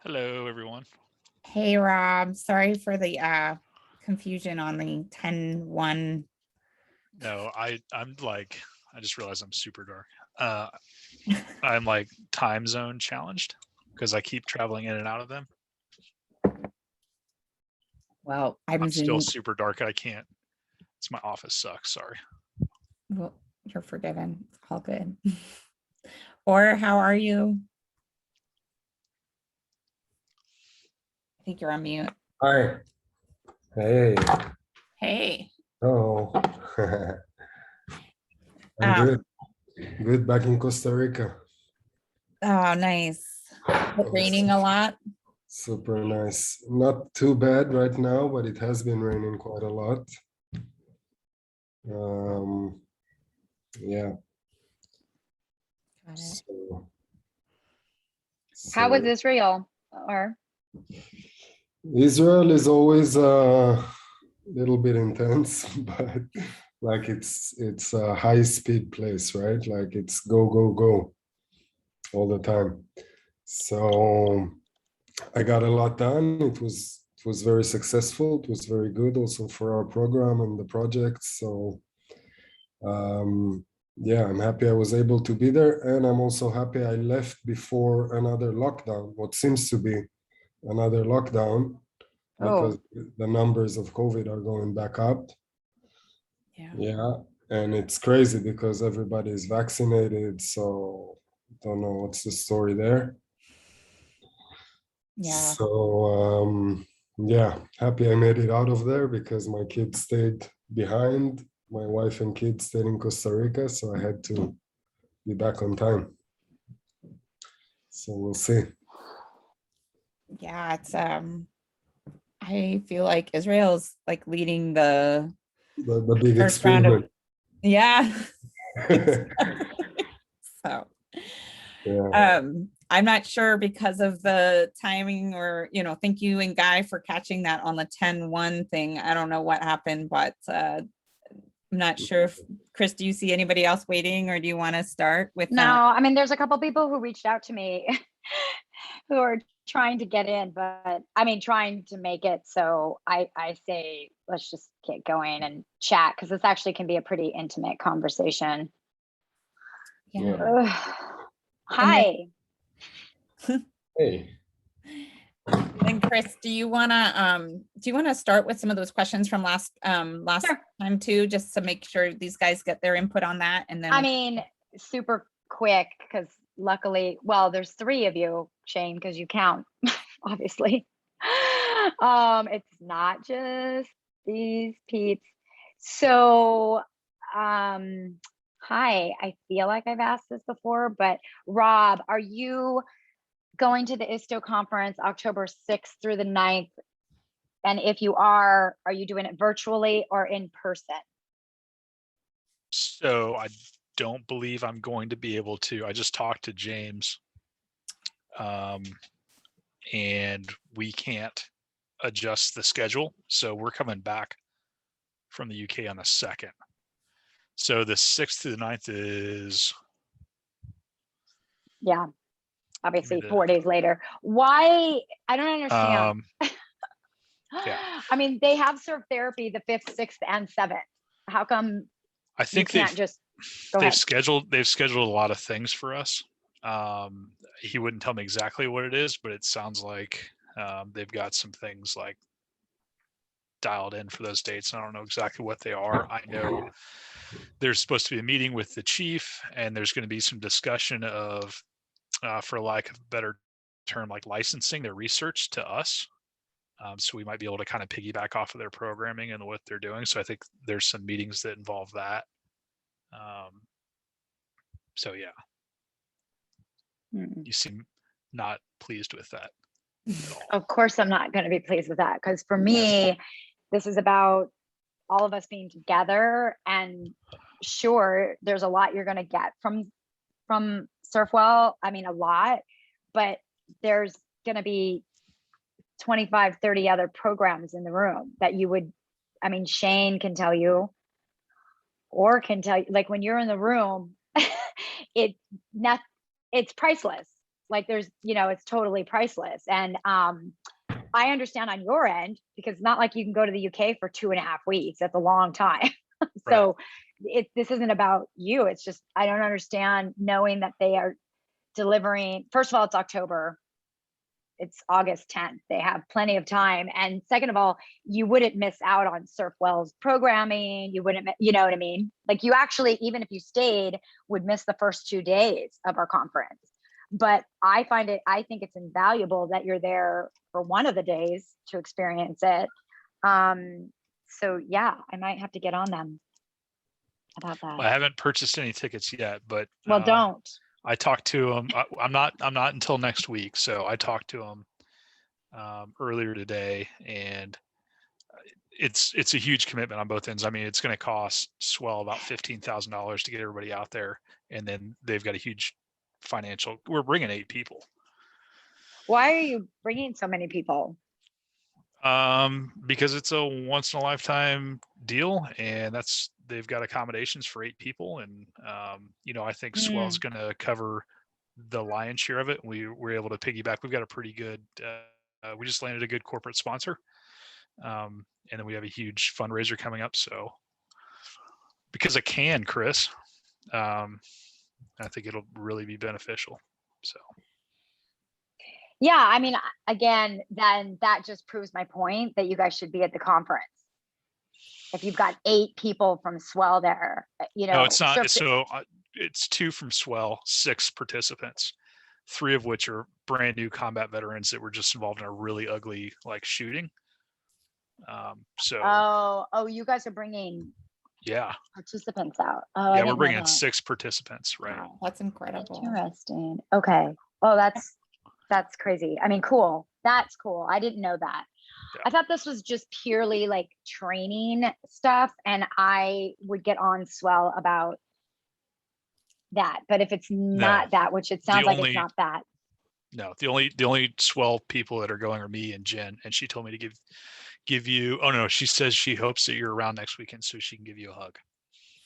Hello, everyone. Hey, Rob. Sorry for the confusion on the 10-1. No, I'm like, I just realized I'm super dark. I'm like time zone challenged because I keep traveling in and out of them. Well, I'm still Zoom. super dark. I can't. It's my office sucks. Sorry. Well, you're forgiven. It's all good. Or how are you? I think you're on mute. Hi. Hey. Hey. Oh. I'm good. Good back in Costa Rica. Oh, nice. Raining a lot. Super nice. Not too bad right now, but it has been raining quite a lot. Yeah. Got it. How was Israel? Or Israel is always a little bit intense, but like it's a high speed place, right? Like it's go, go, go all the time. So I got a lot done. It was very successful. It was very good also for our program and the project. So yeah, I'm happy I was able to be there, and I'm also happy I left before another lockdown, what seems to be another lockdown, because the numbers of COVID are going back up. Yeah, and it's crazy because everybody is vaccinated, so don't know what's the story there. Yeah. So yeah, happy I made it out of there because my kids stayed behind. My wife and kids stayed in Costa Rica, so I had to be back on time. So we'll see. Yeah, it's I feel like Israel's like leading the big first round of, yeah. So yeah. I'm not sure because of the timing, or thank you and Guy for catching that on the 10-1 thing. I don't know what happened, but I'm not sure if Chris, do you see anybody else waiting, or do you want to start with no? I mean, there's a couple people who reached out to me who are trying to get in, but I mean, trying to make it. So I say, let's just get going and chat, because this actually can be a pretty intimate conversation. Yeah. Hi. Hey. And Chris, do you want to start with some of those questions from last Sure. time too, just to make sure these guys get their input on that? And then I mean, super quick, because luckily, well, there's 3 of you, Shane, because you count, obviously. It's not just these peeps. So hi, I feel like I've asked this before, but Rob, are you going to the ISTO Conference October 6th through the 9th? And if you are you doing it virtually or in person? So I don't believe I'm going to be able to. I just talked to James, and we can't adjust the schedule. So we're coming back from the UK on the 2nd. So the 6th to the 9th is, yeah, obviously 4 days later. Why? I don't understand. Yeah. I mean, they have served therapy the 5th, 6th, and 7th. How come I think you can't just go they've ahead? they've scheduled a lot of things for us. He wouldn't tell me exactly what it is, but it sounds like they've got some things like dialed in for those dates. I don't know exactly what they are. I know there's supposed to be a meeting with the chief, and there's going to be some discussion of, for lack of a better term, like licensing their research to us. So we might be able to kind of piggyback off of their programming and what they're doing. So I think there's some meetings that involve that. So yeah, you seem not pleased with that at all. Of course, I'm not going to be pleased with that, because for me, this is about all of us being together. And sure, there's a lot you're going to get from Surfwell. I mean, a lot, but there's going to be 25, 30 other programs in the room that you would, I mean, Shane can tell you, or can tell you, like when you're in the room, it's priceless, like there's, it's totally priceless. And I understand on your end, because it's not like you can go to the UK for 2.5 weeks. That's a long time. So this isn't about you. It's just, I don't understand knowing that they are delivering. First of all, it's October. It's August 10th. They have plenty of time. And second of all, you wouldn't miss out on Surfwell's programming. You wouldn't, you know what I mean? Like you actually, even if you stayed, would miss the first 2 days of our conference. But I think it's invaluable that you're there for one of the days to experience it. So yeah, I might have to get on them about that. I haven't purchased any tickets yet, but Well, don't. I talked to him. I'm not until next week. So I talked to him earlier today, and it's a huge commitment on both ends. I mean, it's going to cost Swell about $15,000 to get everybody out there. And then they've got a huge financial, we're bringing 8 people. Why are you bringing so many people? Because it's a once in a lifetime deal, and they've got accommodations for 8 people. And, I think Swell's going to cover the lion's share of it. We were able to piggyback. We've got a pretty good, we just landed a good corporate sponsor. And then we have a huge fundraiser coming up. So because I can, Chris, I think it'll really be beneficial. So. Yeah, I mean, again, then that just proves my point that you guys should be at the conference. If you've got 8 people from Swell there, No, it's not. So it's 2 from Swell, 6 participants, 3 of which are brand new combat veterans that were just involved in a really ugly shooting. Oh, you guys are bringing participants out. Oh, yeah, we're bringing 6 participants, right? Wow, that's incredible. Interesting. Okay. Oh, that's crazy. I mean, cool. That's cool. I didn't know that. Yeah. I thought this was just purely like training stuff, and I would get on Swell about that. But if it's not that, which it sounds like it's not that. No, the only Swell people that are going are me and Jen, and she told me to give you. Oh no, she says she hopes that you're around next weekend so she can give you a hug.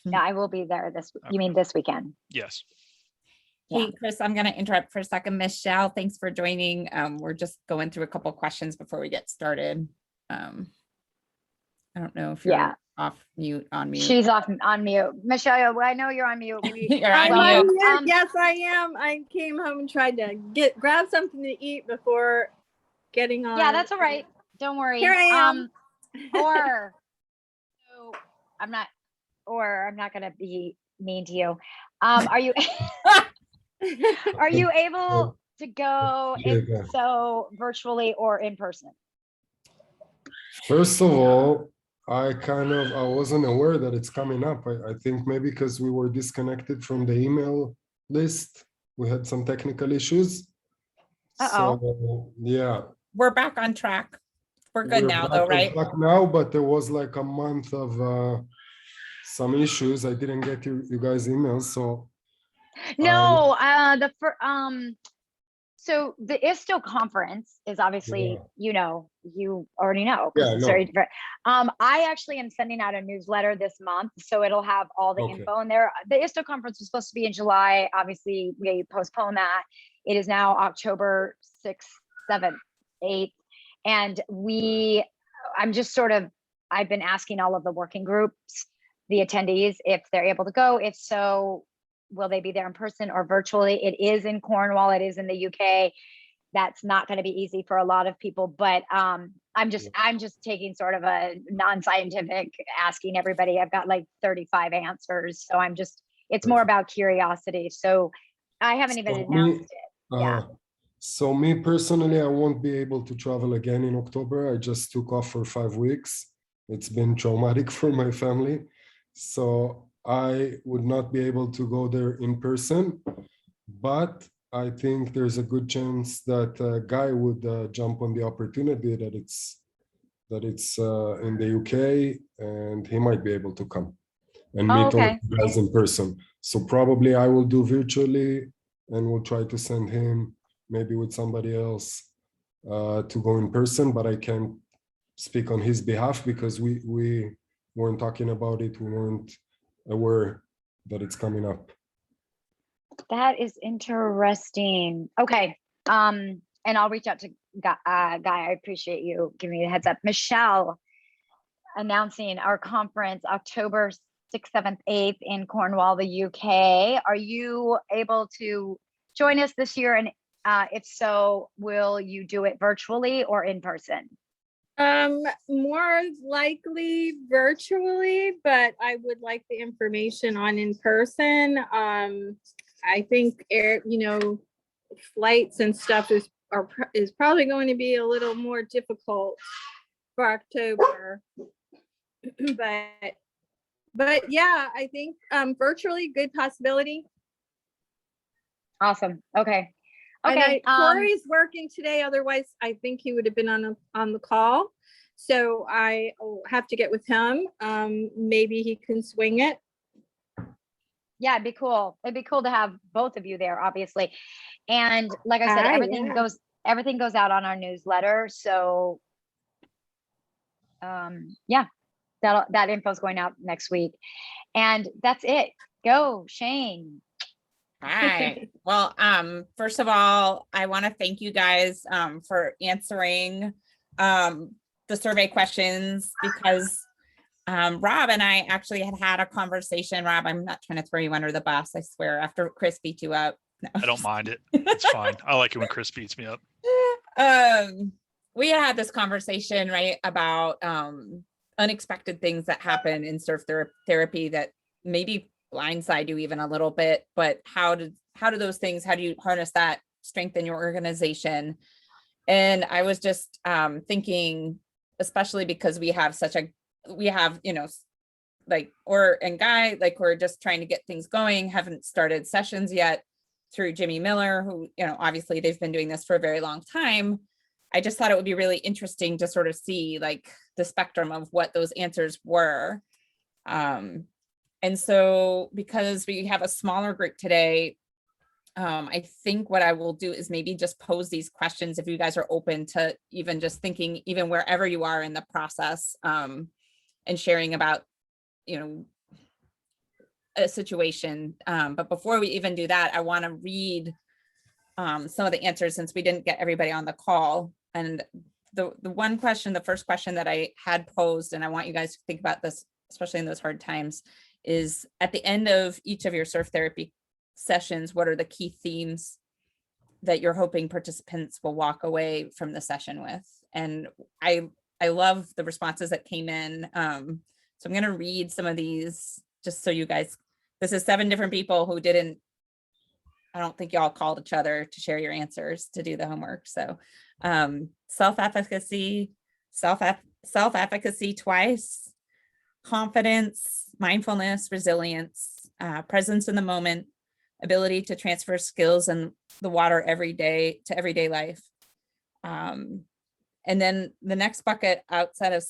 Yeah, I will be there You mean this weekend? Yes. Hey, Chris, I'm going to interrupt for a second. Michelle, thanks for joining. We're just going through a couple of questions before we get started. I don't know if you're off mute, on mute. She's on mute. Michelle, I know you're on mute. You're on mute. Yes, I am. I came home and tried to grab something to eat before getting on. Yeah, that's all right. Don't worry. Here I am. I'm not going to be mean to you. Are you able to go so virtually or in person? First of all, I wasn't aware that it's coming up. I think maybe because we were disconnected from the email list, we had some technical issues. So, yeah. We're back on track. We're good now though, right? Back now, but there was like a month of some issues. I didn't get you guys' emails, so. No, so the ISTO conference is obviously, you already know. It's very different. I actually am sending out a newsletter this month, so it'll have all the info in there. The ISTO conference was supposed to be in July. Obviously, we postponed that. It is now October 6th, 7th, 8th. And I've been asking all of the working groups, the attendees, if they're able to go. If so, will they be there in person or virtually? It is in Cornwall. It is in the UK. That's not going to be easy for a lot of people, but I'm just taking sort of a non-scientific, asking everybody. I've got like 35 answers. So it's more about curiosity. So I haven't even announced it. So me personally, I won't be able to travel again in October. I just took off for 5 weeks. It's been traumatic for my family. So I would not be able to go there in person, but I think there's a good chance that Guy would jump on the opportunity that it's in the UK, and he might be able to come and meet all you guys in person. So probably I will do virtually, and we'll try to send him maybe with somebody else to go in person, but I can't speak on his behalf because we weren't talking about it. We weren't aware that it's coming up. That is interesting. Okay. And I'll reach out to Guy. I appreciate you giving me the heads up. Michelle, announcing our conference October 6th, 7th, 8th in Cornwall, the UK. Are you able to join us this year? And if so, will you do it virtually or in person? More likely virtually, but I would like the information on in person. I think flights and stuff is probably going to be a little more difficult for October. But yeah, I think virtually good possibility. Awesome. Okay. And Okay. Corey's working today. Otherwise, I think he would have been on the call. So I have to get with him. Maybe he can swing it. Yeah, it'd be cool. It'd be cool to have both of you there, obviously. And like I said, everything goes out on our newsletter. So yeah, that info is going out next week. And that's it. Go, Shane. Hi. Well, first of all, I want to thank you guys for answering the survey questions, because Rob and I actually had a conversation. Rob, I'm not trying to throw you under the bus, I swear, after Chris beat you up. No. I don't mind it. It's fine. I like it when Chris beats me up. We had this conversation, right, about unexpected things that happen in surf therapy that maybe blindside you even a little bit, but how do those things, how do you harness that, strengthen your organization? And I was just thinking, especially because we have like, and Guy, like, we're just trying to get things going, haven't started sessions yet through Jimmy Miller, who, obviously they've been doing this for a very long time. I just thought it would be really interesting to sort of see like the spectrum of what those answers were. And so because we have a smaller group today, I think what I will do is maybe just pose these questions if you guys are open to even just thinking, even wherever you are in the process, and sharing about, a situation. But before we even do that, I want to read some of the answers, since we didn't get everybody on the call. And the one question, the first question that I had posed, and I want you guys to think about this, especially in those hard times, is at the end of each of your surf therapy sessions, what are the key themes that you're hoping participants will walk away from the session with? And I love the responses that came in. So I'm going to read some of these just so you guys, this is 7 different people who didn't, I don't think y'all called each other to share your answers to do the homework. So self-advocacy twice, confidence, mindfulness, resilience, presence in the moment, ability to transfer skills in the water every day to everyday life. And then the next bucket outside of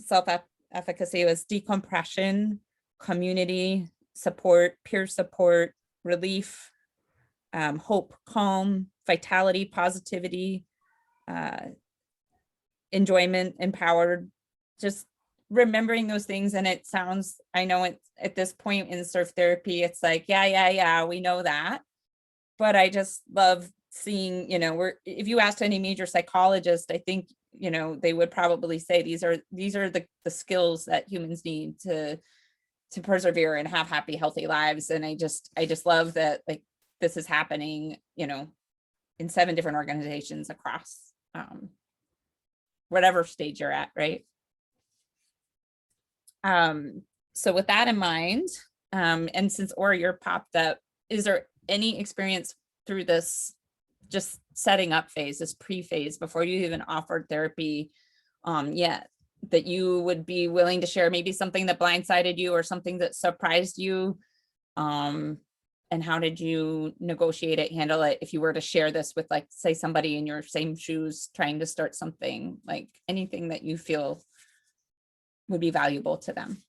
self-efficacy was decompression, community support, peer support, relief, hope, calm, vitality, positivity, enjoyment, empowered, just remembering those things. And it sounds, I know it's at this point in surf therapy, it's like, yeah, we know that. But I just love seeing, if you asked any major psychologist, I think, they would probably say these are the skills that humans need to persevere and have happy, healthy lives. And I just love that, like, this is happening, in 7 different organizations across whatever stage you're at, right? So with that in mind, and since Ora, you're popped up, is there any experience through this just setting up phase, this pre-phase, before you even offered therapy yet, that you would be willing to share, maybe something that blindsided you or something that surprised you? And how did you negotiate it, handle it, if you were to share this with, like, say, somebody in your same shoes trying to start something, like anything that you feel would be valuable to them?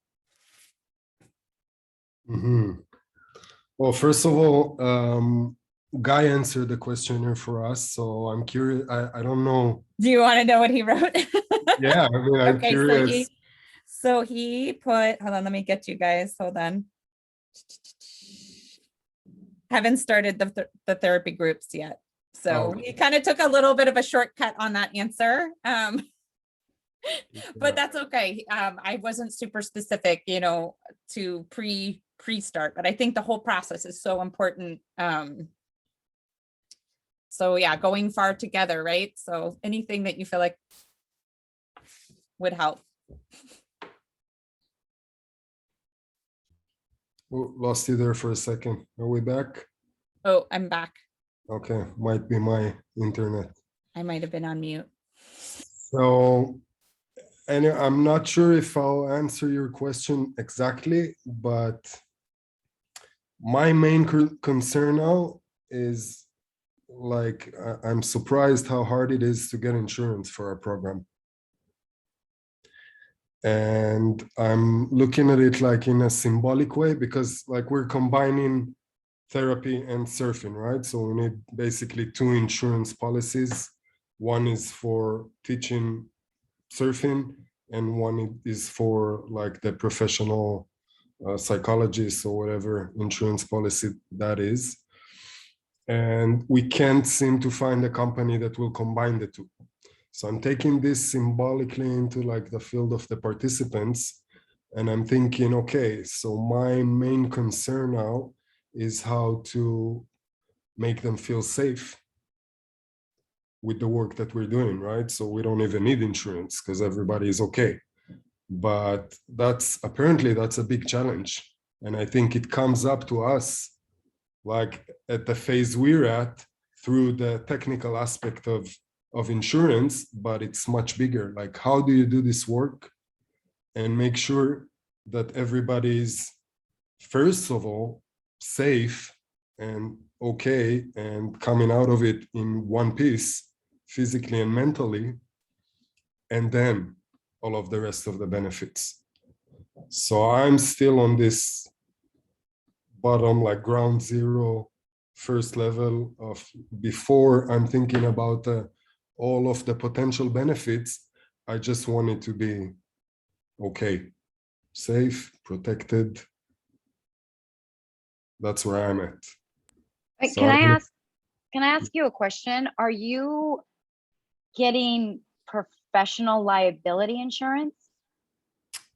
Well, first of all, Guy answered the questionnaire for us, so I'm curious. I don't know. Do you want to know what he wrote? Yeah, I mean, I'm Okay, curious. so he put, hold on, let me get you guys, hold on. Haven't started the therapy groups yet. So Oh. we kind of took a little bit of a shortcut on that answer. But that's okay. I wasn't super specific, to pre-start, but I think the whole process is so important. So yeah, going far together, right? So anything that you feel like would help. Oh, lost you there for a second. Are we back? Oh, I'm back. Okay, might be my internet. I might have been on mute. So, and I'm not sure if I'll answer your question exactly, but my main concern now is like, I'm surprised how hard it is to get insurance for our program. And I'm looking at it like in a symbolic way, because like we're combining therapy and surfing, right? So we need basically two insurance policies. One is for teaching surfing, and one is for like the professional psychologist or whatever insurance policy that is. And we can't seem to find a company that will combine the two. So I'm taking this symbolically into like the field of the participants, and I'm thinking, okay, so my main concern now is how to make them feel safe with the work that we're doing, right? So we don't even need insurance because everybody is okay. But that's a big challenge. And I think it comes up to us, like at the phase we're at, through the technical aspect of insurance, but it's much bigger. Like, how do you do this work and make sure that everybody's, first of all, safe and okay and coming out of it in one piece, physically and mentally, and then all of the rest of the benefits. So I'm still on this bottom, like ground zero, first level of, before I'm thinking about all of the potential benefits. I just want it to be okay, safe, protected. That's where I'm at. Wait, So Can I ask you a question? Are you getting professional liability insurance?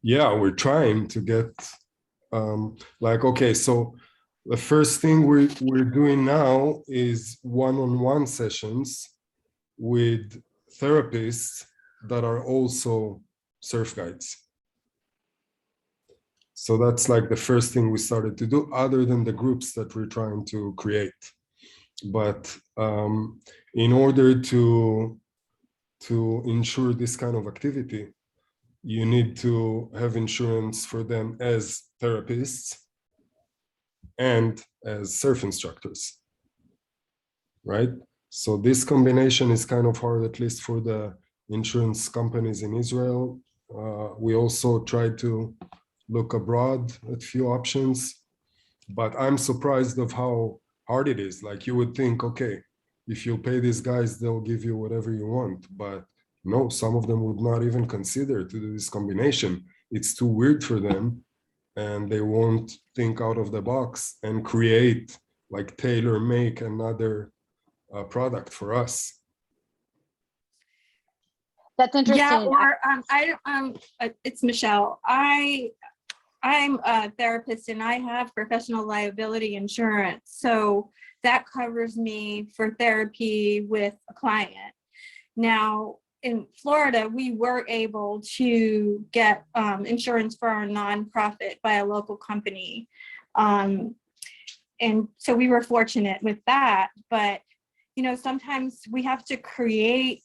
Yeah, we're trying to get like, okay, so the first thing we're doing now is one-on-one sessions with therapists that are also surf guides. So that's like the first thing we started to do, other than the groups that we're trying to create. But in order to ensure this kind of activity, you need to have insurance for them as therapists and as surf instructors, right? So this combination is kind of hard, at least for the insurance companies in Israel. We also tried to look abroad at few options, but I'm surprised of how hard it is. Like, you would think, okay, if you pay these guys, they'll give you whatever you want, but no, some of them would not even consider to do this combination. It's too weird for them, and they won't think out of the box and create, like, tailor-make another product for us. That's interesting. Yeah, or it's Michelle. I'm a therapist and I have professional liability insurance. So that covers me for therapy with a client. Now, in Florida, we were able to get insurance for our nonprofit by a local company. And so we were fortunate with that. But, sometimes we have to create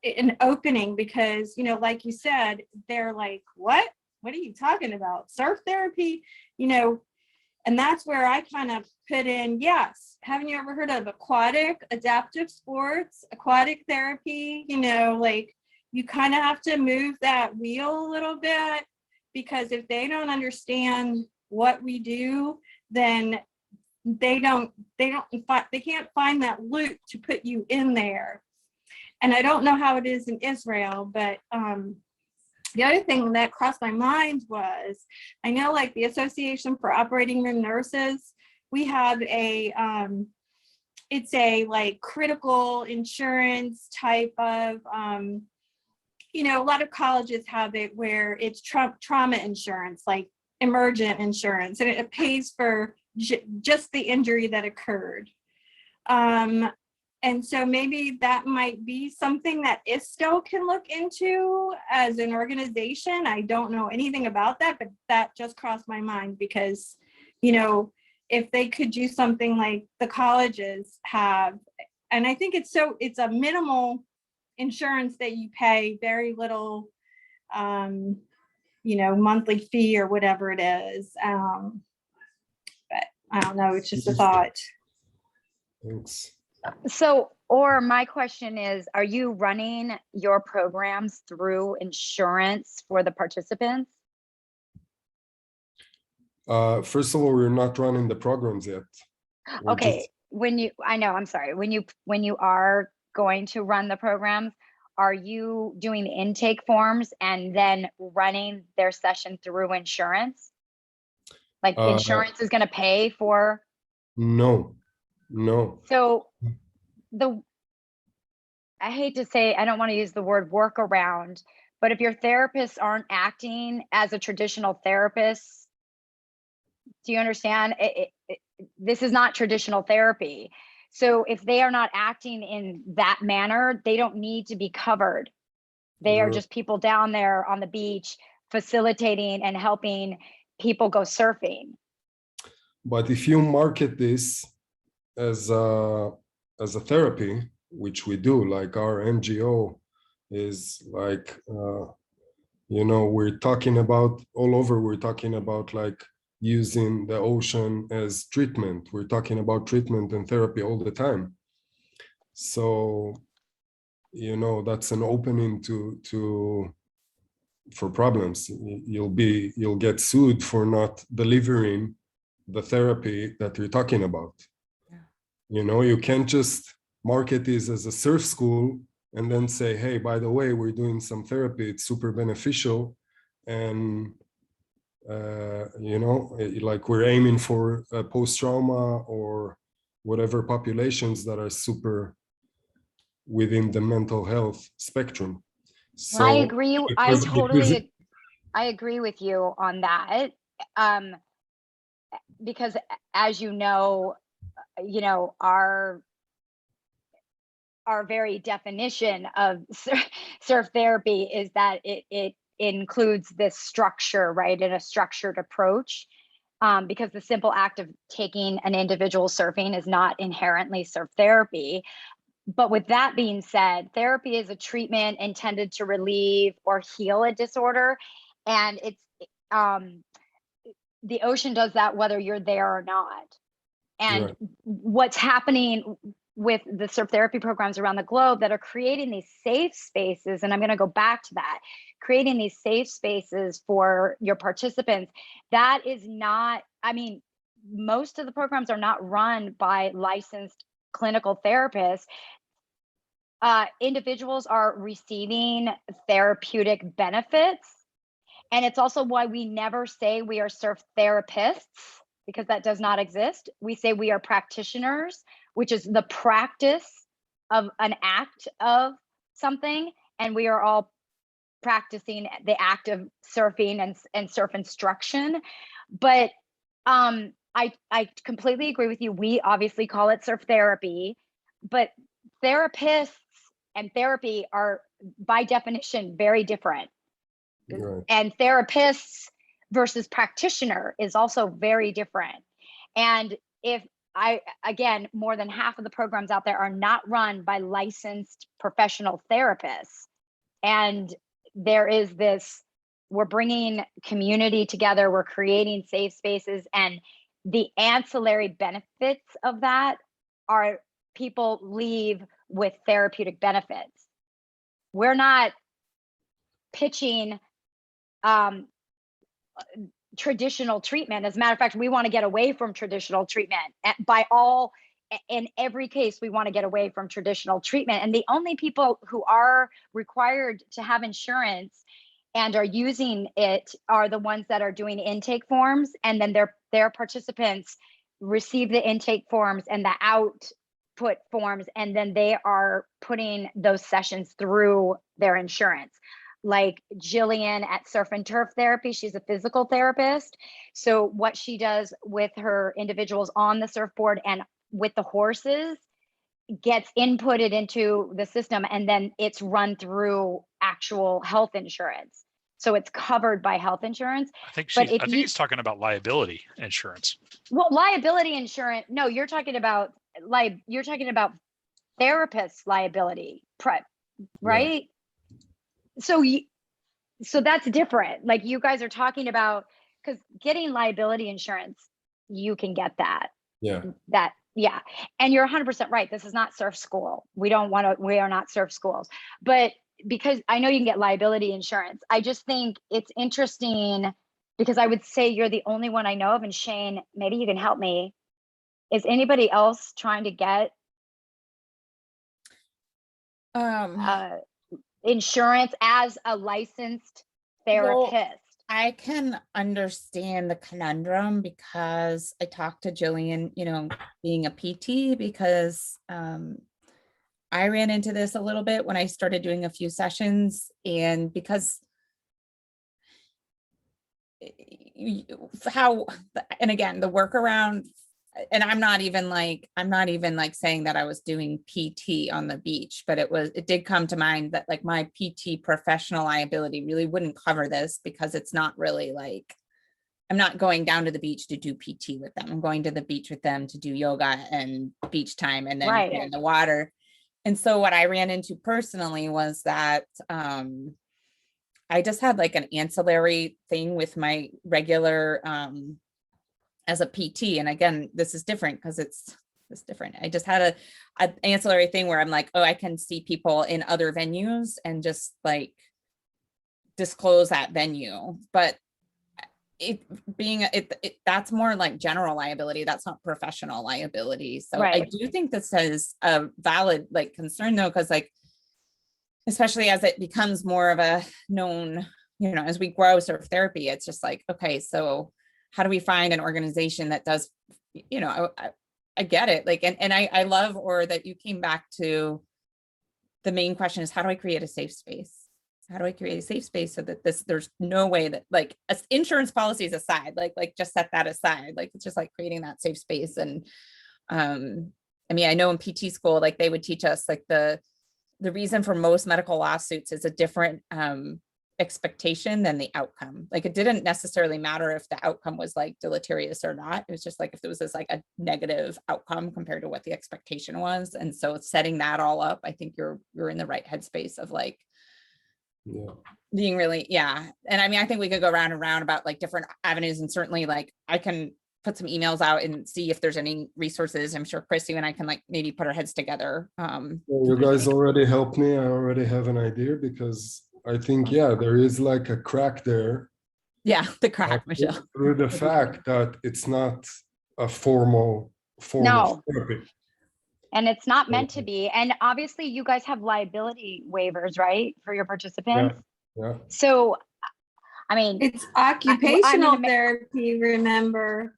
an opening because, like you said, they're like, what are you talking about? Surf therapy, and that's where I kind of put in, yes. Haven't you ever heard of aquatic adaptive sports, aquatic therapy? Like, you kind of have to move that wheel a little bit, because if they don't understand what we do, then they can't find that loop to put you in there. And I don't know how it is in Israel, but the other thing that crossed my mind was, I know like the Association for Operating Room Nurses, we have it's a like critical insurance type of, you know, a lot of colleges have it where it's trauma insurance, like emergent insurance, and it pays for just the injury that occurred. And so maybe that might be something that ISTO can look into as an organization. I don't know anything about that, but that just crossed my mind because, you know, if they could do something like the colleges have, and I think it's a minimal insurance that you pay, very little, you know, monthly fee or whatever it is. But I don't know, it's just a thought. Thanks. So, or my question is, are you running your programs through insurance for the participants? First of all, we're not running the programs yet. We're Okay, just- I know, I'm sorry. When you are going to run the programs, are you doing the intake forms and then running their session through insurance? Like insurance is gonna pay for? No. So I hate to say, I don't want to use the word workaround, but if your therapists aren't acting as a traditional therapist, do you understand? This is not traditional therapy. So if they are not acting in that manner, they don't need to be covered. They are just people down there on the beach facilitating and helping people go surfing. But if you market this as a therapy, which we do, like our NGO is like, you know, we're talking about all over, we're talking about like using the ocean as treatment. We're talking about treatment and therapy all the time. So, you know, that's an opening for problems. You'll get sued for not delivering the therapy that you're talking about. Yeah. You know, you can't just market this as a surf school and then say, hey, by the way, we're doing some therapy, it's super beneficial. And, you know, like we're aiming for post-trauma or whatever populations that are super within the mental health spectrum. So I agree. because I agree with you on that. Because as you know, our very definition of surf therapy is that it includes this structure, right? And a structured approach. Because the simple act of taking an individual surfing is not inherently surf therapy. But with that being said, therapy is a treatment intended to relieve or heal a disorder. And it's the ocean does that whether you're there or not. And right. What's happening with the surf therapy programs around the globe that are creating these safe spaces, and I'm going to go back to that, creating these safe spaces for your participants, that is not, I mean, most of the programs are not run by licensed clinical therapists. Individuals are receiving therapeutic benefits. And it's also why we never say we are surf therapists, because that does not exist. We say we are practitioners, which is the practice of an act of something. And we are all practicing the act of surfing and surf instruction. But I completely agree with you. We obviously call it surf therapy, but therapists and therapy are by definition very different. Right. And therapists versus practitioner is also very different. And again, more than half of the programs out there are not run by licensed professional therapists. And there is this, we're bringing community together, we're creating safe spaces, and the ancillary benefits of that are people leave with therapeutic benefits. We're not pitching traditional treatment. As a matter of fact, we want to get away from traditional treatment. In every case, we want to get away from traditional treatment. And the only people who are required to have insurance and are using it are the ones that are doing intake forms, and then their participants receive the intake forms and the output forms, and then they are putting those sessions through their insurance. Like Jillian at Surf and Turf Therapy, she's a physical therapist. So what she does with her individuals on the surfboard and with the horses gets inputted into the system, and then it's run through actual health insurance. So it's covered by health insurance. I think But she's, if I think you- he's talking about liability insurance. Well, liability insurance, no, you're talking about therapist liability, right? So so that's different. Like you guys are talking about, because getting liability insurance, you can get that. Yeah. And you're 100% right. This is not surf school. We are not surf schools. But because I know you can get liability insurance, I just think it's interesting because I would say you're the only one I know of, and Shane, maybe you can help me. Is anybody else trying to get insurance as a licensed therapist? I can understand the conundrum because I talked to Jillian, being a PT, because I ran into this a little bit when I started doing a few sessions, and because and again, the workaround, and I'm not even like saying that I was doing PT on the beach, but it did come to mind that like my PT professional liability really wouldn't cover this, because it's not really like, I'm not going down to the beach to do PT with them. I'm going to the beach with them to do yoga and beach time and then get in the water. And so what I ran into personally was that I just had like an ancillary thing with my regular as a PT. And again, this is different because it's different. I just had an ancillary thing where I'm like, oh, I can see people in other venues and just like disclose that venue. But that's more like general liability. That's not professional liability. So I do think this is a valid like concern though, because like, especially as it becomes more of a known, as we grow surf therapy, it's just like, okay, so how do we find an organization that does, I get it. Like, and I love, or that you came back to the main question is, how do I create a safe space? How do I create a safe space so that there's no way that like insurance policies aside, like just set that aside. Like, it's just like creating that safe space. And I mean, I know in PT school, like they would teach us like the reason for most medical lawsuits is a different expectation than the outcome. Like it didn't necessarily matter if the outcome was like deleterious or not. It was just like if there was this like a negative outcome compared to what the expectation was. And so setting that all up, I think you're in the right headspace of like being really, And I mean, I think we could go round and round about like different avenues, and certainly like I can put some emails out and see if there's any resources. I'm sure Christy and I can like maybe put our heads together. You guys already helped me. I already have an idea, because I think, there is like a crack there. Yeah, the crack, Michelle. Through the fact that it's not a formal therapy. And it's not meant to be. And obviously you guys have liability waivers, right? For your participants. Yeah. So, I mean, it's occupational therapy, remember.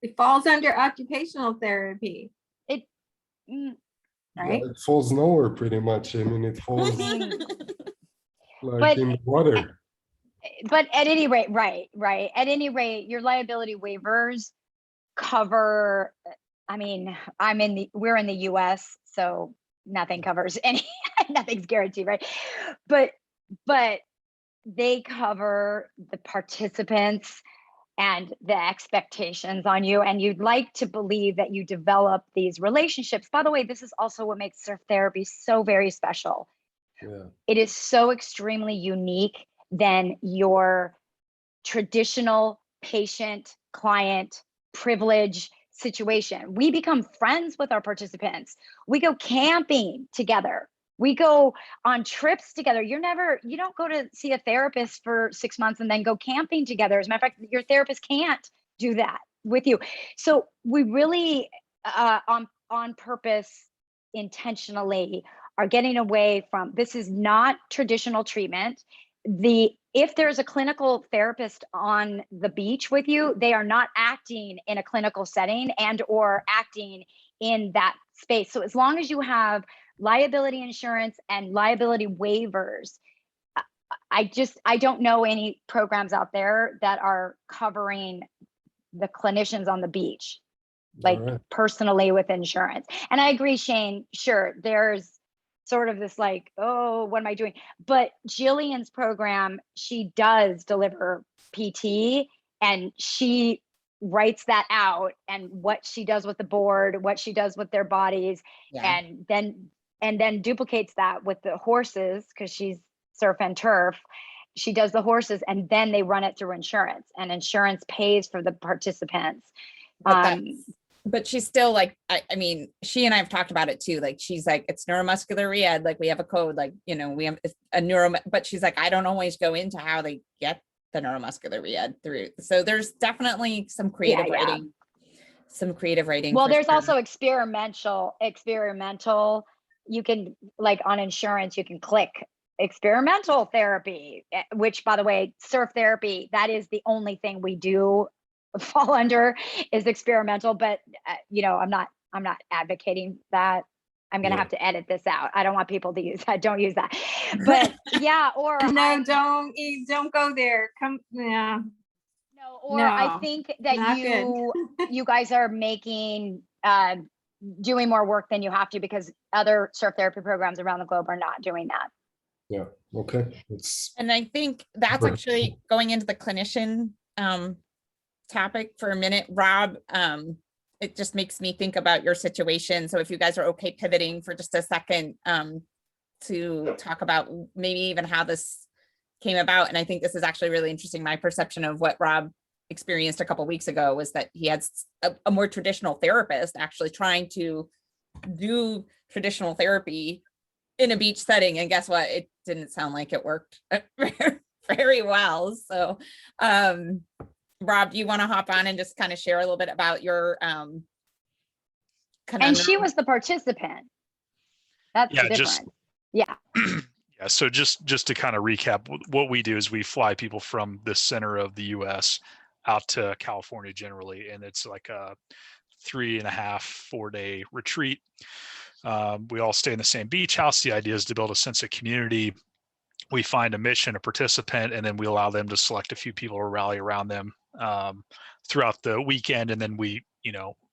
It falls under occupational therapy. Right? It falls nowhere pretty much. I mean, it falls like in the water. But at any rate, right. At any rate, your liability waivers cover, I mean, we're in the US, so nothing covers nothing's guaranteed, right? But they cover the participants and the expectations on you. And you'd like to believe that you develop these relationships. By the way, this is also what makes surf therapy so very special. It is so extremely unique than your traditional patient client privilege situation. We become friends with our participants. We go camping together. We go on trips together. You don't go to see a therapist for 6 months and then go camping together. As a matter of fact, your therapist can't do that with you. So we really, on purpose, intentionally are getting away from, this is not traditional treatment. The if there's a clinical therapist on the beach with you, they are not acting in a clinical setting and or acting in that space. So as long as you have liability insurance and liability waivers, I don't know any programs out there that are covering the clinicians on the beach, like All right. personally with insurance. And I agree, Shane, sure, there's sort of this like, oh, what am I doing? But Jillian's program, she does deliver PT and she writes that out, and what she does with the board, what she does with their bodies, Yeah. and then duplicates that with the horses, because she's surf and turf. She does the horses and then they run it through insurance, and insurance pays for the participants. But but she's still like, I mean, she and I have talked about it too. Like, she's like, it's neuromuscular rehab. Like, we have a code, like, you know, we have a but she's like, I don't always go into how they get the neuromuscular rehab through. So there's definitely some creative writing, Well, for there's sure. also experimental. You can, like on insurance, you can click experimental therapy, which, by the way, surf therapy, that is the only thing we do fall under, is experimental. But you know, I'm not advocating that. I'm gonna have to edit this out. I don't want people to use that. Don't use that. But yeah, or No, don't go there. Yeah. no, or I No, think that not good. you guys are making doing more work than you have to, because other surf therapy programs around the globe are not doing that. Yeah. Okay. It's And I think that's Right. actually going into the clinician topic for a minute, Rob. It just makes me think about your situation. So if you guys are okay pivoting for just a second to talk about maybe even how this came about. And I think this is actually really interesting. My perception of what Rob experienced a couple of weeks ago was that he had a more traditional therapist actually trying to do traditional therapy in a beach setting. And guess what? It didn't sound like it worked very well. So Rob, do you want to hop on and just kind of share a little bit about your And she was the participant. That's the difference. Yeah. Yeah, so just to kind of recap, what we do is we fly people from the center of the US out to California generally, and it's like a 3.5-4 day retreat. We all stay in the same beach house. The idea is to build a sense of community. We find a mission, a participant, and then we allow them to select a few people to rally around them throughout the weekend. And then we,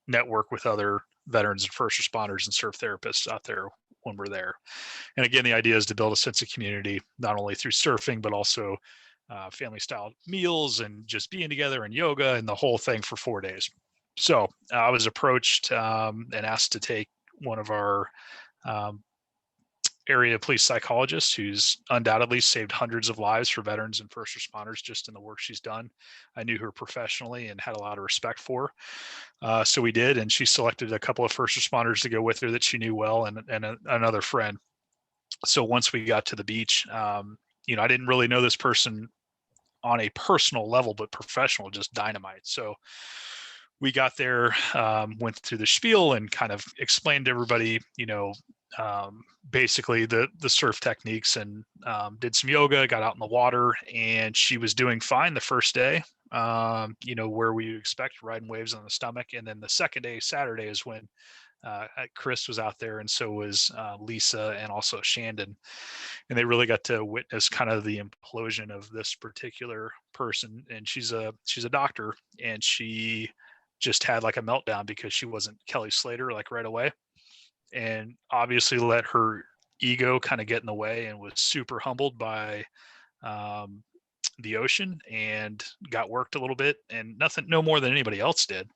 network with other veterans and first responders and surf therapists out there when we're there. And again, the idea is to build a sense of community, not only through surfing, but also family style meals and just being together and yoga and the whole thing for 4 days. So I was approached and asked to take one of our area police psychologist, who's undoubtedly saved hundreds of lives for veterans and first responders just in the work she's done. I knew her professionally and had a lot of respect for her. So we did, and she selected a couple of first responders to go with her that she knew well, and another friend. So once we got to the beach, I didn't really know this person on a personal level, but professional, just dynamite. So we got there, went through the spiel and kind of explained to everybody, basically the surf techniques, and did some yoga, got out in the water, and she was doing fine the first day, where we expect, riding waves on the stomach. And then the second day, Saturday, is when Chris was out there, and so was Lisa and also Shandon, and they really got to witness kind of the implosion of this particular person. And she's a doctor, and she just had like a meltdown because she wasn't Kelly Slater like right away, and obviously let her ego kind of get in the way, and was super humbled by the ocean, and got worked a little bit, and no more than anybody else did,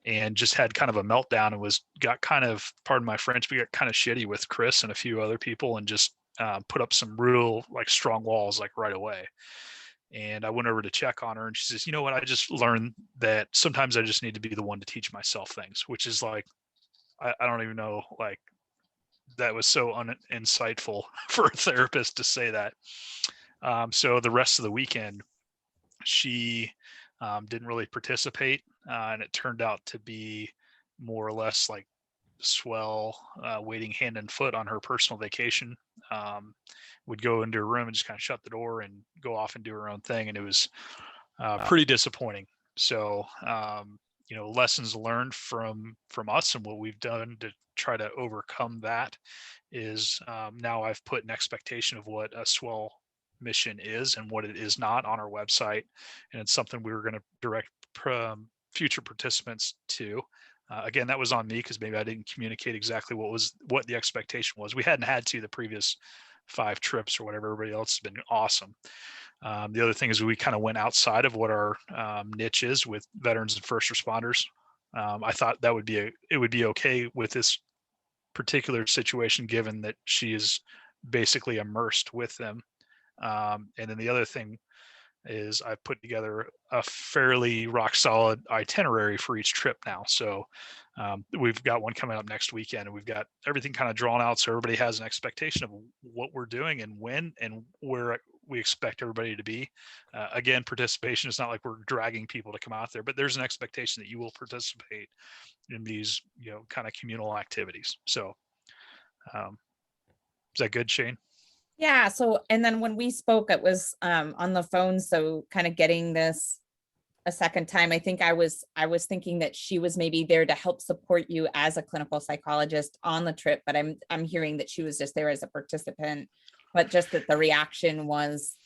and just had kind of a meltdown, and got kind of, pardon my French, but got kind of shitty with Chris and a few other people, and just put up some real like strong walls like right away. And I went over to check on her, and she says, you know what, I just learned that sometimes I just need to be the one to teach myself things, which is like, I don't even know, like, that was so insightful for a therapist to say that. So the rest of the weekend, she didn't really participate, and it turned out to be more or less like swell waiting hand and foot on her personal vacation. Would go into her room and just kind of shut the door and go off and do her own thing. And it was pretty disappointing. So, lessons learned from us and what we've done to try to overcome that is now I've put an expectation of what a swell mission is and what it is not on our website. And it's something we were going to direct future participants to. Again, that was on me because maybe I didn't communicate exactly what the expectation was. We hadn't had to the previous 5 trips or whatever. Everybody else has been awesome. The other thing is we kind of went outside of what our niche is with veterans and first responders. I thought it would be okay with this particular situation, given that she is basically immersed with them. And then the other thing is I've put together a fairly rock solid itinerary for each trip now. So we've got one coming up next weekend, and we've got everything kind of drawn out so everybody has an expectation of what we're doing and when and where we expect everybody to be. Again, participation is not like we're dragging people to come out there, but there's an expectation that you will participate in these, kind of communal activities. So is that good, Shane? Yeah. So, and then when we spoke, it was on the phone. So kind of getting this a second time, I think I was thinking that she was maybe there to help support you as a clinical psychologist on the trip, but I'm hearing that she was just there as a participant, but just that the reaction was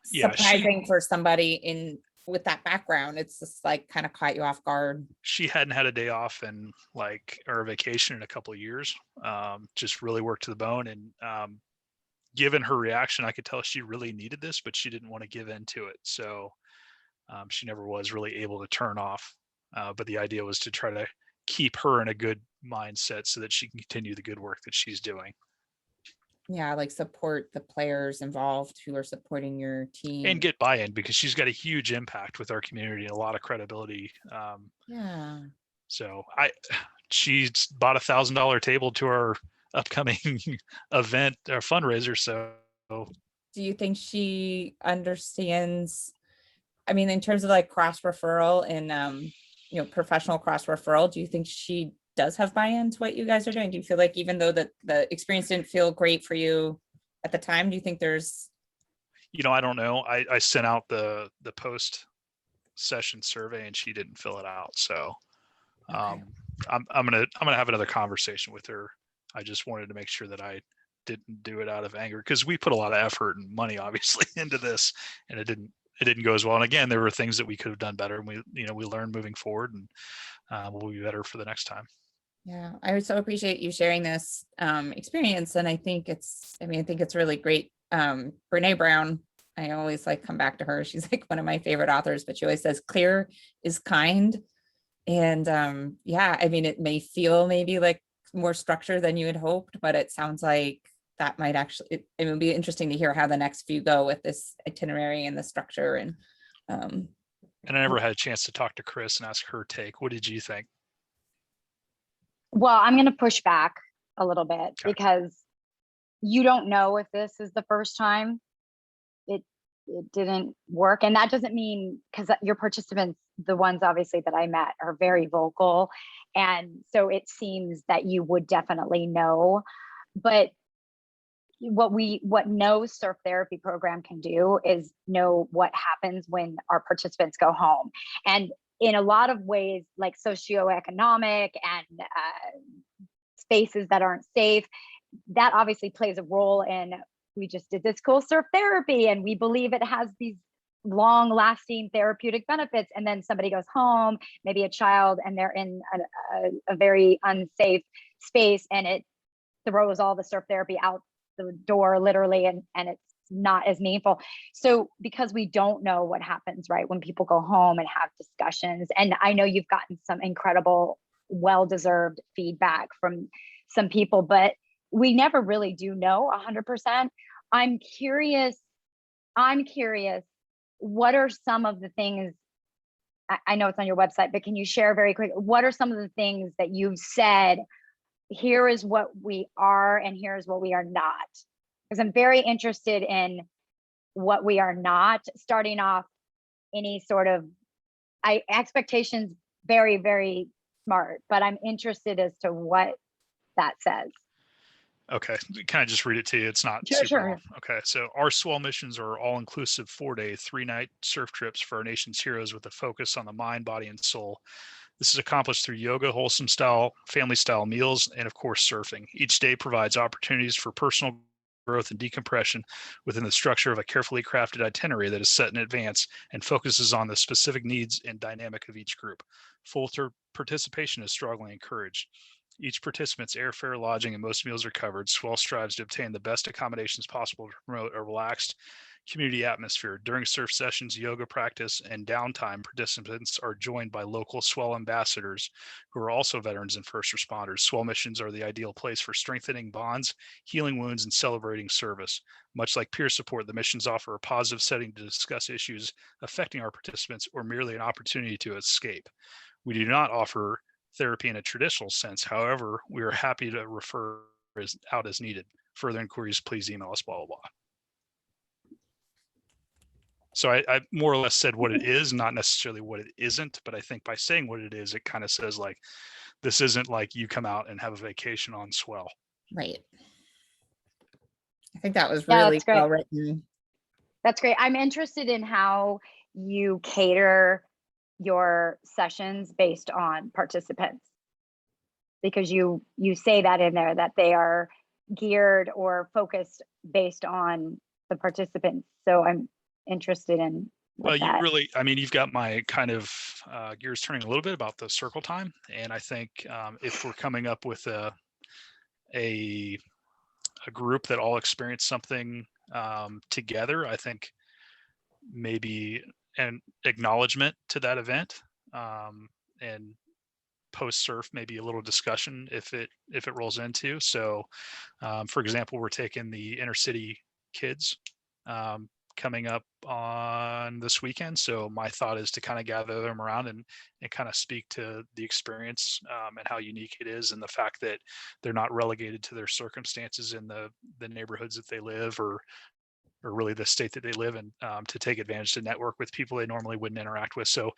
surprising for somebody with that background. It's just like kind of caught you off guard. She hadn't had a day off or a vacation in a couple of years. Just really worked to the bone. And given her reaction, I could tell she really needed this, but she didn't want to give in to it. So she never was really able to turn off. But the idea was to try to keep her in a good mindset so that she can continue the good work that she's doing. Yeah, like support the players involved who are supporting your team. And get buy-in, because she's got a huge impact with our community and a lot of credibility. Yeah. So she bought $1,000 table to our upcoming event or fundraiser. So do you think she understands, I mean, in terms of like cross referral and professional cross referral, do you think she does have buy-in to what you guys are doing? Do you feel like, even though the experience didn't feel great for you at the time, do you think there's I don't know. I sent out the post session survey and she didn't fill it out. So okay. I'm gonna have another conversation with her. I just wanted to make sure that I didn't do it out of anger, because we put a lot of effort and money obviously into this, and it didn't go as well. And again, there were things that we could have done better, and we learned moving forward, and we'll be better for the next time. Yeah, I so appreciate you sharing this experience, and I think it's really great. Brene Brown, I always come back to her. She's like one of my favorite authors, but she always says clear is kind. And yeah, I mean, it may feel maybe like more structure than you had hoped, but it sounds like that might actually, it would be interesting to hear how the next few go with this itinerary and the structure. And I never had a chance to talk to Chris and ask her take. What did you think? Well, I'm going to push back a little bit, Okay. because you don't know if this is the first time it didn't work. And that doesn't mean, because your participants, the ones obviously that I met, are very vocal. And so it seems that you would definitely know. But what no surf therapy program can do is know what happens when our participants go home. And in a lot of ways, like socioeconomic and spaces that aren't safe, that obviously plays a role in, we just did this cool surf therapy and we believe it has these long lasting therapeutic benefits. And then somebody goes home, maybe a child, and they're in a very unsafe space, and it throws all the surf therapy out the door literally, and it's not as meaningful. So because we don't know what happens right when people go home and have discussions, and I know you've gotten some incredible, well-deserved feedback from some people, but we never really do know 100%. I'm curious, what are some of the things, I know it's on your website, but can you share very quick, what are some of the things that you've said, here is what we are and here's what we are not? Because I'm very interested in what we are not, starting off any sort of expectations very, very smart, but I'm interested as to what that says. Okay, can I just read it to you? It's not Sure, super sure. long. Okay, so our swell missions are all-inclusive 4-day, 3-night surf trips for our nation's heroes with a focus on the mind, body, and soul. This is accomplished through yoga, wholesome style, family style meals, and of course, surfing. Each day provides opportunities for personal growth and decompression within the structure of a carefully crafted itinerary that is set in advance and focuses on the specific needs and dynamic of each group. Full participation is strongly encouraged. Each participant's airfare, lodging, and most meals are covered. Swell strives to obtain the best accommodations possible to promote a relaxed community atmosphere. During surf sessions, yoga practice, and downtime, participants are joined by local Swell ambassadors who are also veterans and first responders. Swell missions are the ideal place for strengthening bonds, healing wounds, and celebrating service. Much like peer support, the missions offer a positive setting to discuss issues affecting our participants or merely an opportunity to escape. We do not offer therapy in a traditional sense. However, we are happy to refer out as needed. Further inquiries, please email us, blah, blah, blah. So I more or less said what it is, not necessarily what it isn't, but I think by saying what it is, it kind of says like, this isn't like you come out and have a vacation on Swell. Right. I think that was Yeah, really that's great. well written. That's great. I'm interested in how you cater your sessions based on participants, because you say that in there, that they are geared or focused based on the participants. So I'm interested in Well, what you that. really, I mean, you've got my kind of gears turning a little bit about the circle time. And I think if we're coming up with a group that all experience something together, I think maybe an acknowledgement to that event, and post surf, maybe a little discussion if it rolls into. So for example, we're taking the inner city kids coming up on this weekend. So my thought is to kind of gather them around and kind of speak to the experience and how unique it is, and the fact that they're not relegated to their circumstances in the neighborhoods that they live, or really the state that they live in, to take advantage to network with people they normally wouldn't interact with. So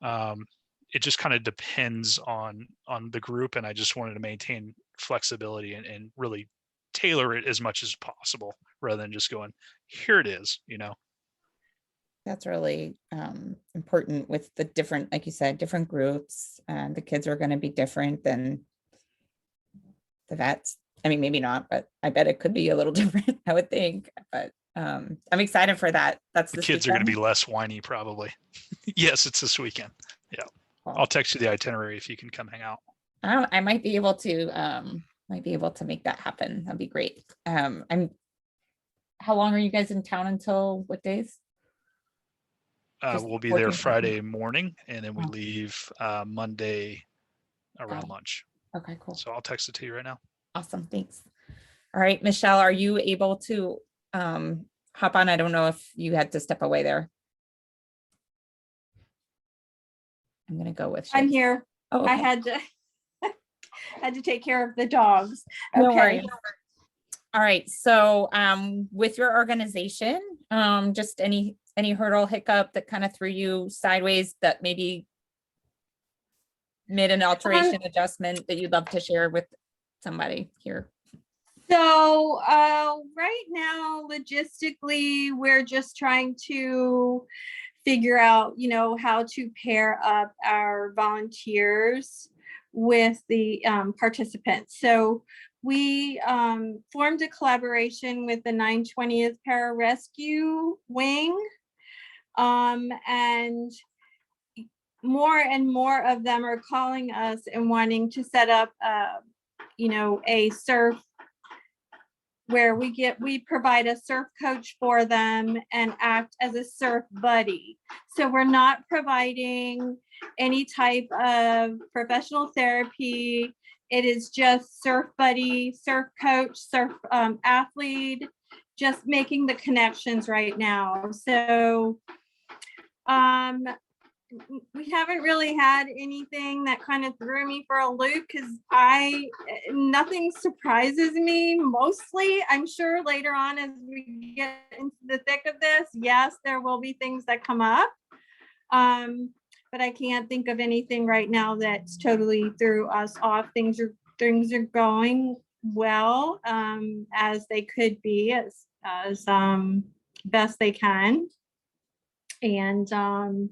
it just kind of depends on the group, and I just wanted to maintain flexibility and really tailor it as much as possible, rather than just going, here it is, you know. That's really important with the different, like you said, different groups, and the kids are going to be different than the vets. I mean, maybe not, but I bet it could be a little different, I would think. But I'm excited for that. That's The kids are going to be less whiny, probably. Yes, it's this weekend. Yeah. Cool. I'll text you the itinerary if you can come hang out. I might be able to make that happen. That'd be great. How long are you guys in town until what days? Just We'll be there 14th. Friday morning, and then we Oh. leave Monday around it. lunch. Okay, cool. So I'll text it to you right now. Awesome. Thanks. All right, Michelle, are you able to hop on? I don't know if you had to step away there. I'm going to go with I'm Shay. here. Oh, I okay. had to take care of the dogs. No Okay. worries. All right. So with your organization, just any hurdle, hiccup that kind of threw you sideways that maybe made an alteration, adjustment that you'd love to share with somebody here? So right now, logistically, we're just trying to figure out, how to pair up our volunteers with the participants. So we formed a collaboration with the 920th Pararescue Wing, and more of them are calling us and wanting to set up, a surf where we provide a surf coach for them and act as a surf buddy. So we're not providing any type of professional therapy. It is just surf buddy, surf coach, surf athlete, just making the connections right now. So we haven't really had anything that kind of threw me for a loop, because nothing surprises me mostly. I'm sure later on as we get into the thick of this, yes, there will be things that come up. but I can't think of anything right now that's totally threw us off. Things are going well, as they could be, as best they can. And so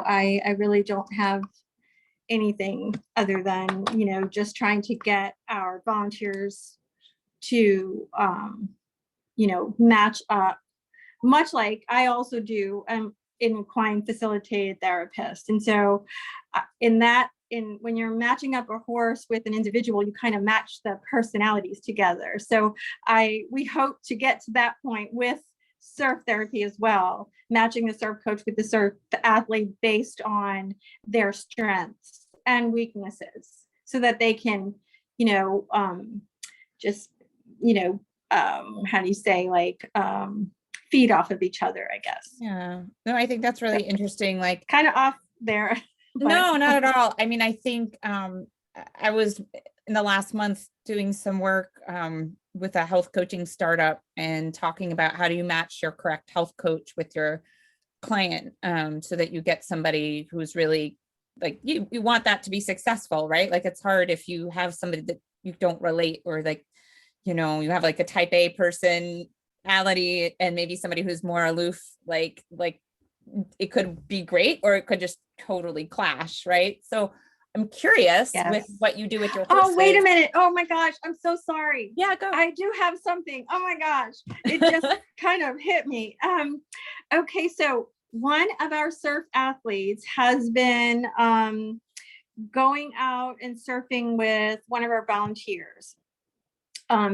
I really don't have anything other than, just trying to get our volunteers to, match up, much like I also do in equine facilitated therapist. And so when you're matching up a horse with an individual, you kind of match the personalities together. So we hope to get to that point with surf therapy as well, matching the surf coach with the athlete based on their strengths and weaknesses, so that they can, how do you say, like, feed off of each other, I guess. Yeah, no, I think that's really interesting. Like, Kind of off there. but- no, not at all. I mean, I think I was in the last month doing some work with a health coaching startup and talking about how do you match your correct health coach with your client, so that you get somebody who's really, like, you want that to be successful, right? Like, it's hard if you have somebody that you don't relate, or like, you have like a type A personality and maybe somebody who's more aloof, like it could be great, or it could just totally clash, right? So I'm curious with Yes. what you do with your Oh, wait a horses. minute. Oh my gosh. I'm so sorry. Yeah, go. I do have something. Oh my gosh. It just kind of hit me. Okay. So one of our surf athletes has been going out and surfing with one of our volunteers,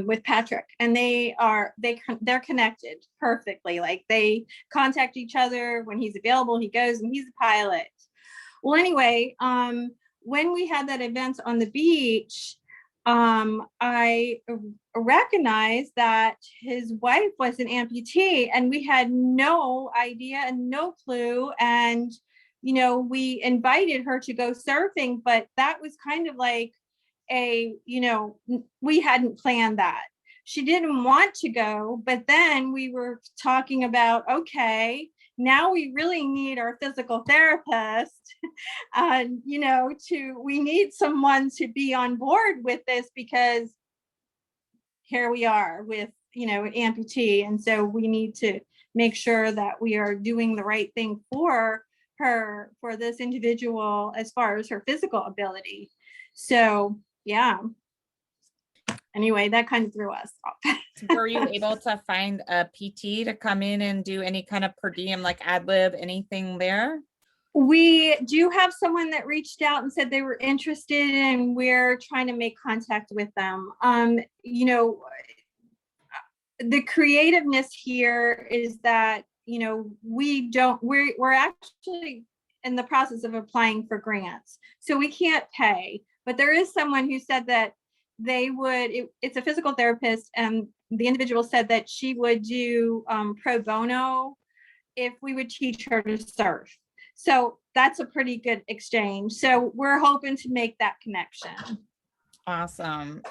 with Patrick, and they're connected perfectly. Like, they contact each other when he's available, he goes, and he's a pilot. Well, anyway, when we had that event on the beach, I recognized that his wife was an amputee, and we had no idea and no clue. And, we invited her to go surfing, but that was kind of like we hadn't planned that. She didn't want to go, but then we were talking about, okay, now we really need our physical therapist. We need someone to be on board with this, because here we are with, an amputee. And so we need to make sure that we are doing the right thing for her, for this individual, as far as her physical ability. So, yeah. Anyway, that kind of threw us off. Were you able to find a PT to come in and do any kind of per diem, like ad lib, anything there? We do have someone that reached out and said they were interested, and we're trying to make contact with them. The creativeness here is that, we're actually in the process of applying for grants, so we can't pay. But there is someone who said that they would, it's a physical therapist, and the individual said that she would do pro bono if we would teach her to surf. So that's a pretty good exchange. So we're hoping to make that connection. Awesome.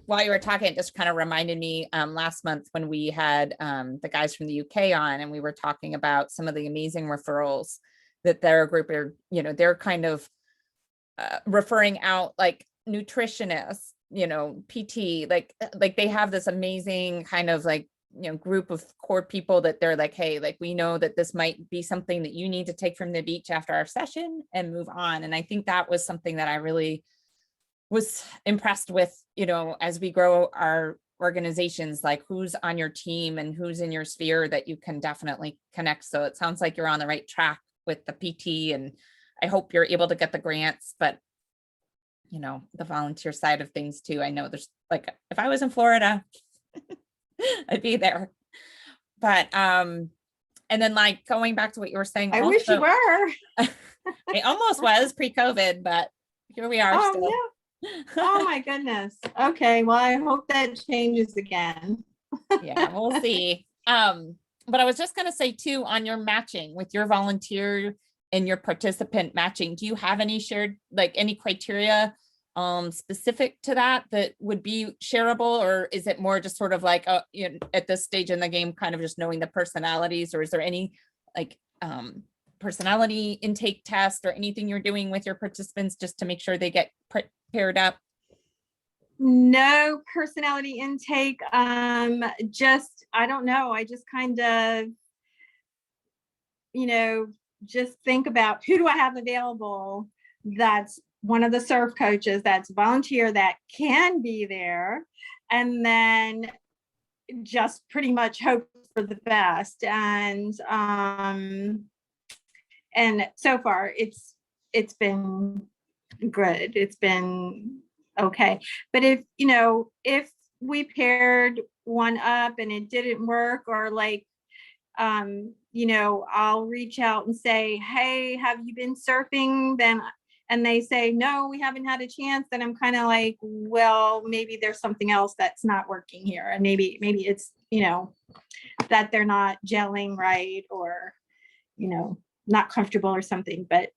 While you were talking, it just kind of reminded me last month when we had the guys from the UK on, and we were talking about some of the amazing referrals that their group are, they're kind of referring out, like nutritionists, PT, like they have this amazing kind of like, group of core people that they're like, hey, like, we know that this might be something that you need to take from the beach after our session and move on. And I think that was something that I really was impressed with, as we grow our organizations, like who's on your team and who's in your sphere that you can definitely connect. So it sounds like you're on the right track with the PT, and I hope you're able to get the grants, but the volunteer side of things too. I know there's, like, if I was in Florida, I'd be there. But and then, like, going back to what you were saying, I wish you also, were. it almost was pre-COVID, but here we are Oh, still. yeah. Oh my goodness. Okay, well, I hope that changes again. Yeah, we'll see. But I was just going to say too, on your matching with your volunteer and your participant matching, do you have any shared, like, any criteria specific to that would be shareable, or is it more just sort of like, at this stage in the game, kind of just knowing the personalities, or is there any like personality intake test or anything you're doing with your participants just to make sure they get paired up? No personality intake. Just, I don't know. I just kind of, just think about who do I have available that's one of the surf coaches that's volunteer that can be there, and then just pretty much hope for the best. And so far it's been good. It's been okay. But if we paired one up and it didn't work, or like I'll reach out and say, hey, have you been surfing? And they say, no, we haven't had a chance. Then I'm kind of like, well, maybe there's something else that's not working here. And maybe it's, that they're not gelling right, or, not comfortable or something. But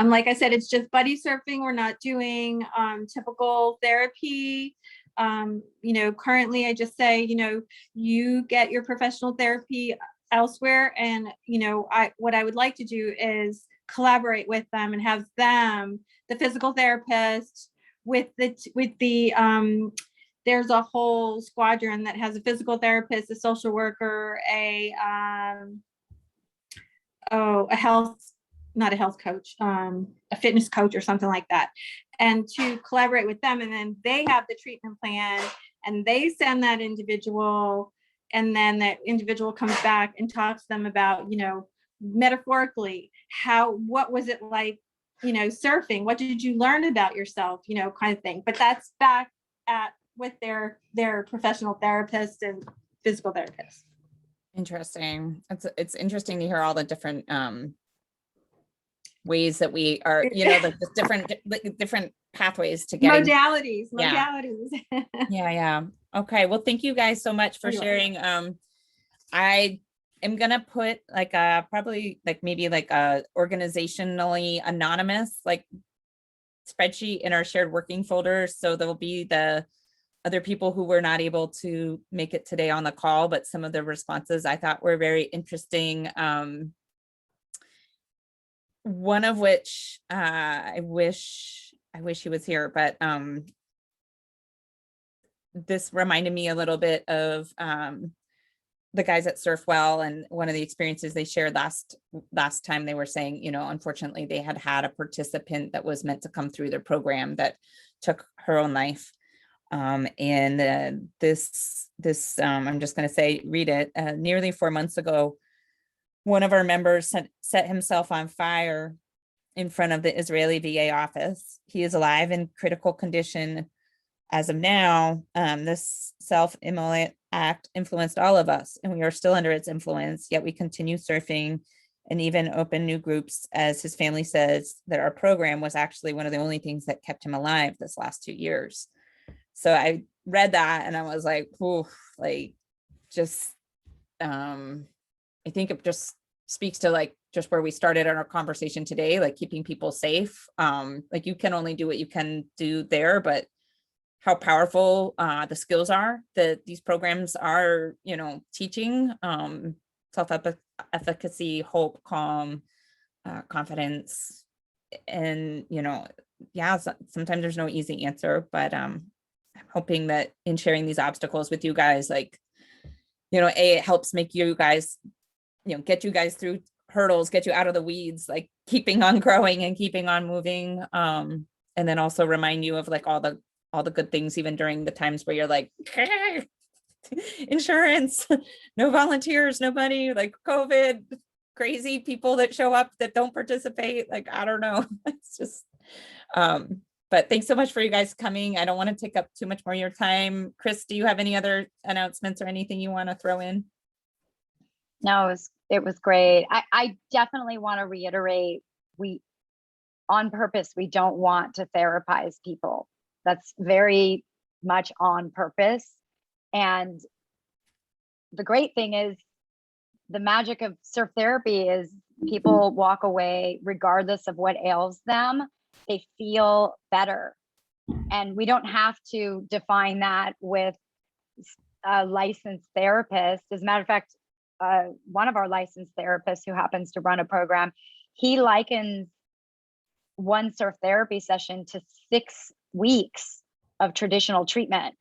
like I said, it's just buddy surfing. We're not doing typical therapy. Currently I just say, you get your professional therapy elsewhere. And, what I would like to do is collaborate with them and have them, the physical therapist, with the there's a whole squadron that has a physical therapist, a social worker, not a health coach, a fitness coach or something like that, and to collaborate with them. And then they have the treatment plan and they send that individual, and then that individual comes back and talks to them about, metaphorically, what was it like, surfing? What did you learn about yourself, kind of thing. But that's back with their professional therapist and physical therapist. Interesting. It's interesting to hear all the different ways that we are, the different pathways to getting modalities. Yeah. Okay. Well, thank you guys so much for sharing. I am gonna put like probably like maybe like a organizationally anonymous like spreadsheet in our shared working folder. So there'll be the other people who were not able to make it today on the call, but some of the responses I thought were very interesting. One of which I wish he was here, but this reminded me a little bit of the guys at Surfwell, and one of the experiences they shared last time. They were saying, unfortunately they had a participant that was meant to come through their program that took her own life. And this I'm just going to say, read it. Nearly 4 months ago, one of our members set himself on fire in front of the Israeli VA office. He is alive in critical condition as of now. This self-immolate act influenced all of us, and we are still under its influence, yet we continue surfing and even open new groups, as his family says that our program was actually one of the only things that kept him alive this last 2 years. So I read that and I was like, ooh, like just, I think it just speaks to like just where we started in our conversation today, like keeping people safe. Like you can only do what you can do there, but how powerful the skills are that these programs are, teaching, self-advocacy, hope, calm, confidence. And, sometimes there's no easy answer, but I'm hoping that in sharing these obstacles with you guys, like, it helps make you guys, get you guys through hurdles, get you out of the weeds, like keeping on growing and keeping on moving. And then also remind you of like all the good things, even during the times where you're like, insurance, no volunteers, nobody, like COVID, crazy people that show up that don't participate. Like, I don't know. It's just, but thanks so much for you guys coming. I don't want to take up too much more of your time. Chris, do you have any other announcements or anything you want to throw in? No, it was great. I definitely want to reiterate, on purpose, we don't want to therapize people. That's very much on purpose. And the great thing is, the magic of surf therapy is people walk away regardless of what ails them. They feel better. And we don't have to define that with a licensed therapist. As a matter of fact, one of our licensed therapists who happens to run a program. He likens one surf therapy session to 6 weeks of traditional treatment.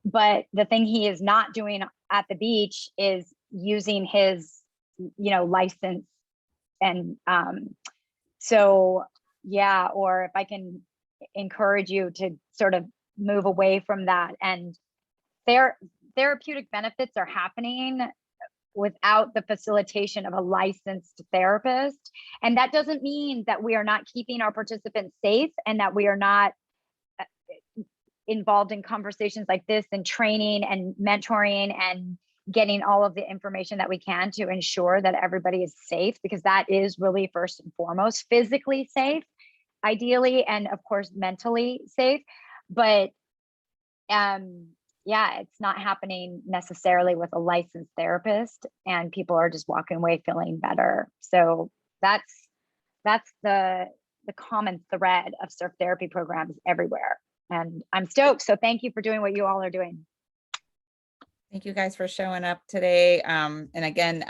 But the thing he is not doing at the beach is using his, license. And so, yeah, or if I can encourage you to sort of move away from that, and therapeutic benefits are happening without the facilitation of a licensed therapist. And that doesn't mean that we are not keeping our participants safe and that we are not involved in conversations like this and training and mentoring and getting all of the information that we can to ensure that everybody is safe, because that is really first and foremost physically safe, ideally, and of course mentally safe. But yeah, it's not happening necessarily with a licensed therapist, and people are just walking away feeling better. So that's the common thread of surf therapy programs everywhere. And I'm stoked. So thank you for doing what you all are doing. Thank you guys for showing up today. And again,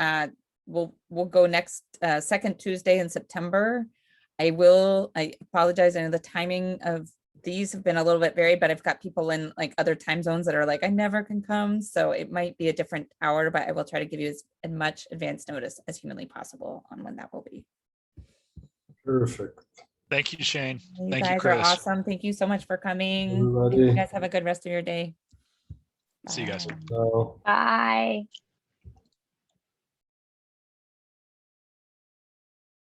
we'll go next second Tuesday in September. I apologize. I know the timing of these have been a little bit varied, but I've got people in like other time zones that are like, I never can come. So it might be a different hour, but I will try to give you as much advance notice as humanly possible on when that will be. Perfect. Thank you, Shane. You Thank you, guys Chris. are awesome. Thank you so much for coming. Everybody. You guys have a good rest of your day. See you guys. Bye. Ciao. Bye.